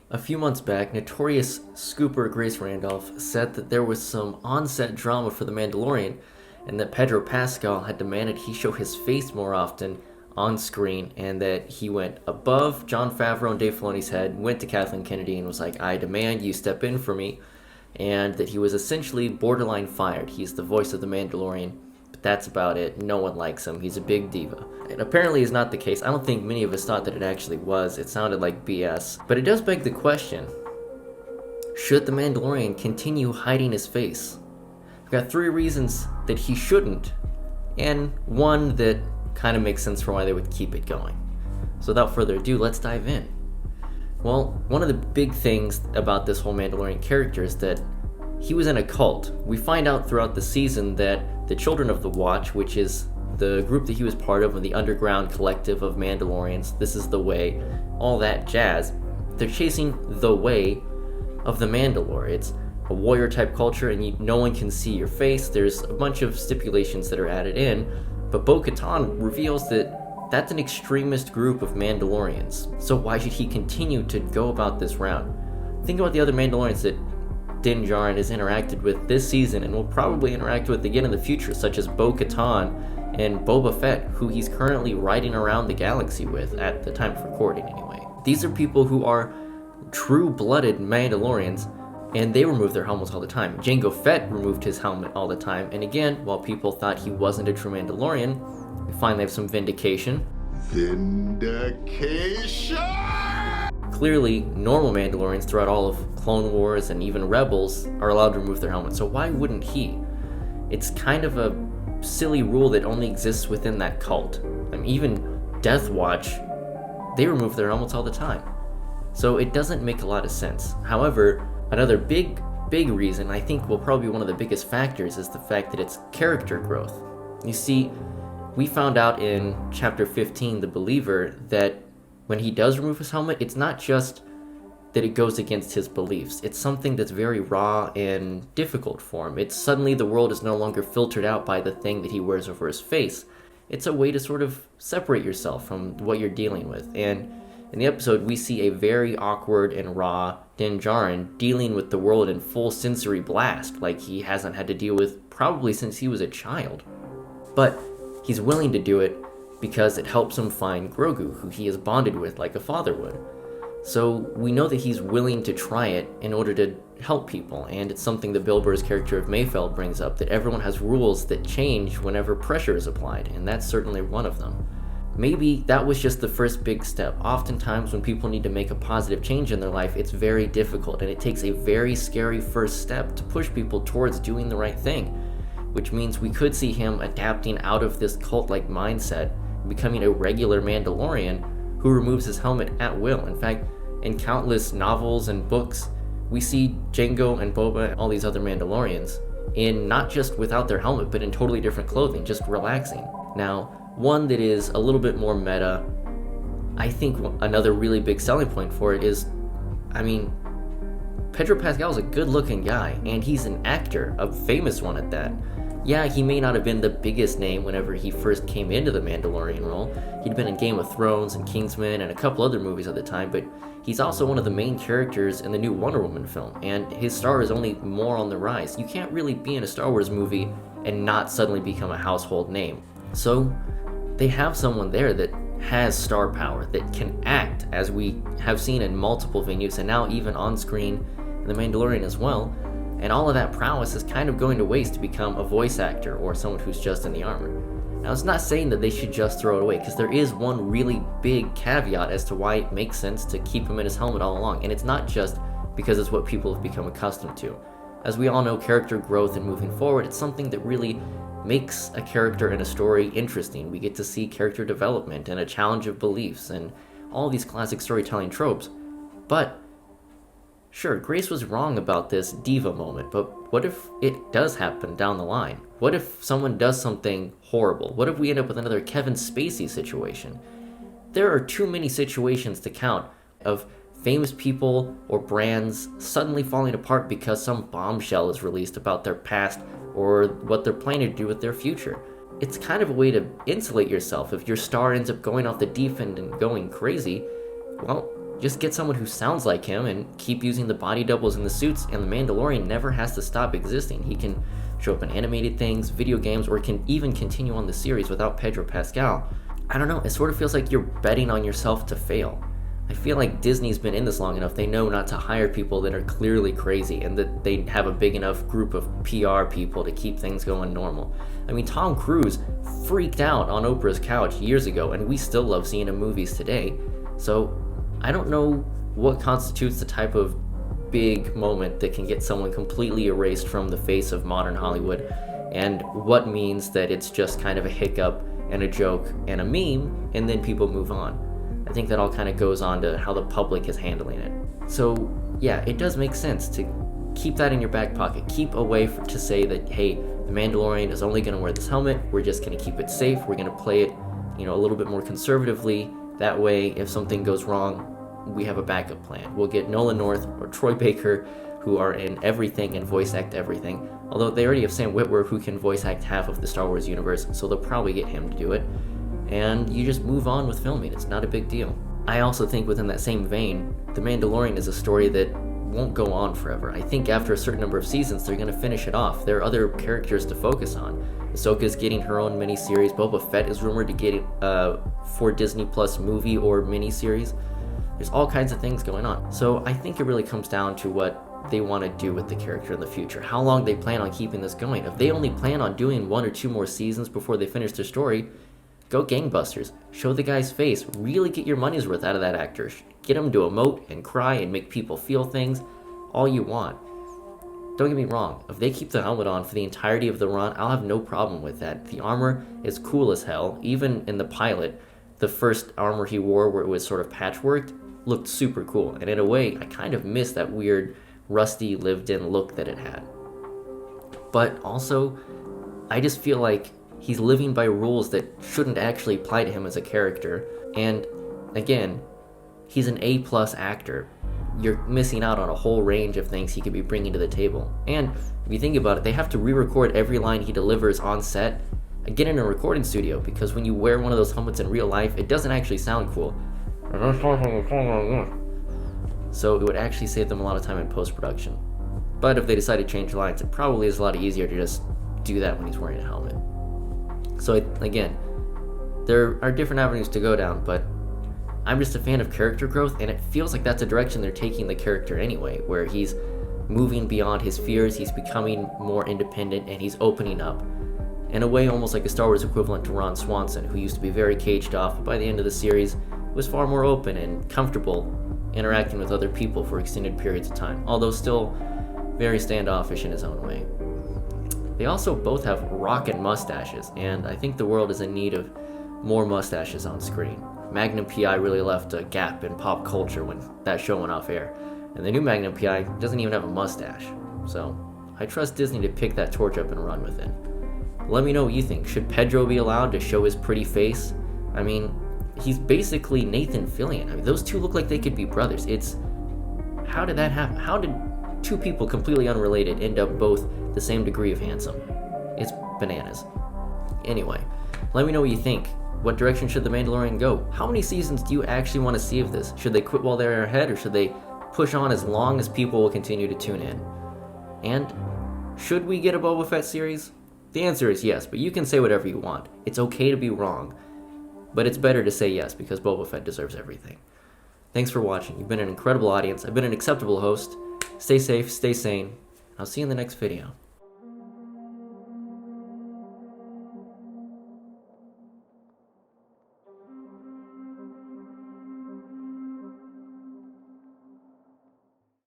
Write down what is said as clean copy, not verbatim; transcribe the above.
A few months back, notorious scooper Grace Randolph said that there was some on-set drama for The Mandalorian and that Pedro Pascal had demanded he show his face more often on screen, and that he went above Jon Favreau and Dave Filoni's head, went to Kathleen Kennedy and was like, I demand you step in for me, and that he was essentially borderline fired. He's the voice of The Mandalorian, but that's about it. No one likes him. He's a big diva. It apparently is not the case. I don't think many of us thought that it actually was. It sounded like BS. But it does beg the question, should The Mandalorian continue hiding his face? I've got 3 reasons that he shouldn't, and one that kind of makes sense for why they would keep it going. So without further ado, let's dive in. Well, one of the big things about this whole Mandalorian character is that he was in a cult. We find out throughout the season that the Children of the Watch, which is the group that he was part of, the underground collective of Mandalorians, this is the way, all that jazz, they're chasing the way of the Mandalore. It's a warrior type culture, and no one can see your face. There's a bunch of stipulations that are added in, but Bo-Katan reveals that that's an extremist group of Mandalorians. So why should he continue to go about this route? Think about the other Mandalorians that Djarin has interacted with this season and will probably interact with again in the future, such as Bo-Katan and Boba Fett, who he's currently riding around the galaxy with at the time of recording anyway. These are people who are true-blooded Mandalorians, and they remove their helmets all the time. Jango Fett removed his helmet all the time, and again, while people thought he wasn't a true Mandalorian, we finally have some vindication. Vindication! Clearly, normal Mandalorians throughout all of Clone Wars and even Rebels are allowed to remove their helmets, so why wouldn't he? It's kind of a silly rule that only exists within that cult. I mean, even Death Watch, they remove their helmets all the time. So it doesn't make a lot of sense. However, another big reason, I think will probably be one of the biggest factors, is the fact that it's character growth. You see, we found out in chapter 15, The Believer, that when he does remove his helmet, it's not just that it goes against his beliefs. It's something that's very raw and difficult for him. It's suddenly the world is no longer filtered out by the thing that he wears over his face. It's a way to sort of separate yourself from what you're dealing with. And in the episode, we see a very awkward and raw Din Djarin dealing with the world in full sensory blast, like he hasn't had to deal with probably since he was a child. But he's willing to do it because it helps him find Grogu, who he is bonded with like a father would. So we know that he's willing to try it in order to help people, and it's something that Bill Burr's character of Mayfeld brings up, that everyone has rules that change whenever pressure is applied, and that's certainly one of them. Maybe that was just the first big step. Oftentimes when people need to make a positive change in their life, it's very difficult, and it takes a very scary first step to push people towards doing the right thing, which means we could see him adapting out of this cult-like mindset, becoming a regular Mandalorian who removes his helmet at will. In fact, in countless novels and books, we see Jango and Boba and all these other Mandalorians in not just without their helmet, but in totally different clothing, just relaxing. Now, one that is a little bit more meta, I think another really big selling point for it is, Pedro Pascal is a good-looking guy, and he's an actor, a famous one at that. Yeah, he may not have been the biggest name whenever he first came into the Mandalorian role. He'd been in Game of Thrones and Kingsman and a couple other movies at the time, but he's also one of the main characters in the new Wonder Woman film, and his star is only more on the rise. You can't really be in a Star Wars movie and not suddenly become a household name. So they have someone there that has star power, that can act, as we have seen in multiple venues, and now even on screen in The Mandalorian as well. And all of that prowess is kind of going to waste to become a voice actor or someone who's just in the armor. Now, it's not saying that they should just throw it away, because there is one really big caveat as to why it makes sense to keep him in his helmet all along, and it's not just because it's what people have become accustomed to. As we all know, character growth and moving forward, it's something that really makes a character in a story interesting. We get to see character development and a challenge of beliefs and all these classic storytelling tropes. But sure, Grace was wrong about this diva moment, but what if it does happen down the line? What if someone does something horrible? What if we end up with another Kevin Spacey situation? There are too many situations to count of famous people or brands suddenly falling apart because some bombshell is released about their past or what they're planning to do with their future. It's kind of a way to insulate yourself. If your star ends up going off the deep end and going crazy, well, Just get someone who sounds like him and keep using the body doubles in the suits, and the Mandalorian never has to stop existing. He can show up in animated things, video games, or can even continue on the series without Pedro Pascal. I don't know, it sort of feels like you're betting on yourself to fail. I feel like Disney's been in this long enough, they know not to hire people that are clearly crazy, and that they have a big enough group of PR people to keep things going normal. I mean, Tom Cruise freaked out on Oprah's couch years ago, and we still love seeing him in movies today. So I don't know what constitutes the type of big moment that can get someone completely erased from the face of modern Hollywood, and what means that it's just kind of a hiccup and a joke and a meme, and then people move on. I think that all kind of goes on to how the public is handling it. So yeah, it does make sense to keep that in your back pocket. Keep a way to say that, hey, the Mandalorian is only going to wear this helmet. We're just going to keep it safe. We're going to play it, a little bit more conservatively. That way, if something goes wrong, we have a backup plan. We'll get Nolan North or Troy Baker, who are in everything and voice act everything. Although they already have Sam Witwer, who can voice act half of the Star Wars universe, so they'll probably get him to do it. And you just move on with filming. It's not a big deal. I also think within that same vein, The Mandalorian is a story that won't go on forever. I think after a certain number of seasons, they're going to finish it off. There are other characters to focus on. Ahsoka's getting her own miniseries. Boba Fett is rumored to get for Disney Plus movie or miniseries. There's all kinds of things going on. So I think it really comes down to what they want to do with the character in the future. How long they plan on keeping this going. If they only plan on doing 1 or 2 more seasons before they finish their story, go gangbusters. Show the guy's face. Really get your money's worth out of that actor. Get him to emote and cry and make people feel things. All you want. Don't get me wrong. If they keep the helmet on for the entirety of the run, I'll have no problem with that. The armor is cool as hell. Even in the pilot, the first armor he wore where it was sort of patchworked looked super cool. And in a way, I kind of miss that weird, rusty, lived-in look that it had. But also, I just feel like he's living by rules that shouldn't actually apply to him as a character. And again, he's an A+ actor. You're missing out on a whole range of things he could be bringing to the table. And if you think about it, they have to re-record every line he delivers on set again in a recording studio, because when you wear one of those helmets in real life, it doesn't actually sound cool. So it would actually save them a lot of time in post-production. But if they decide to change lines, it probably is a lot easier to just do that when he's wearing a helmet. So again, there are different avenues to go down, but I'm just a fan of character growth, and it feels like that's a direction they're taking the character anyway, where he's moving beyond his fears, he's becoming more independent, and he's opening up. In a way, almost like a Star Wars equivalent to Ron Swanson, who used to be very caged off, but by the end of the series was far more open and comfortable interacting with other people for extended periods of time, although still very standoffish in his own way. They also both have rockin' mustaches, and I think the world is in need of more mustaches on screen. Magnum P.I. really left a gap in pop culture when that show went off air, and the new Magnum P.I. doesn't even have a mustache. So I trust Disney to pick that torch up and run with it. Let me know what you think. Should Pedro be allowed to show his pretty face? I mean, he's basically Nathan Fillion. I mean, those two look like they could be brothers. How did that happen? How did two people completely unrelated end up both the same degree of handsome? It's bananas. Anyway, let me know what you think. What direction should The Mandalorian go? How many seasons do you actually want to see of this? Should they quit while they're ahead, or should they push on as long as people will continue to tune in? And should we get a Boba Fett series? The answer is yes, but you can say whatever you want. It's okay to be wrong, but it's better to say yes, because Boba Fett deserves everything. Thanks for watching. You've been an incredible audience. I've been an acceptable host. Stay safe, stay sane. I'll see you in the next video.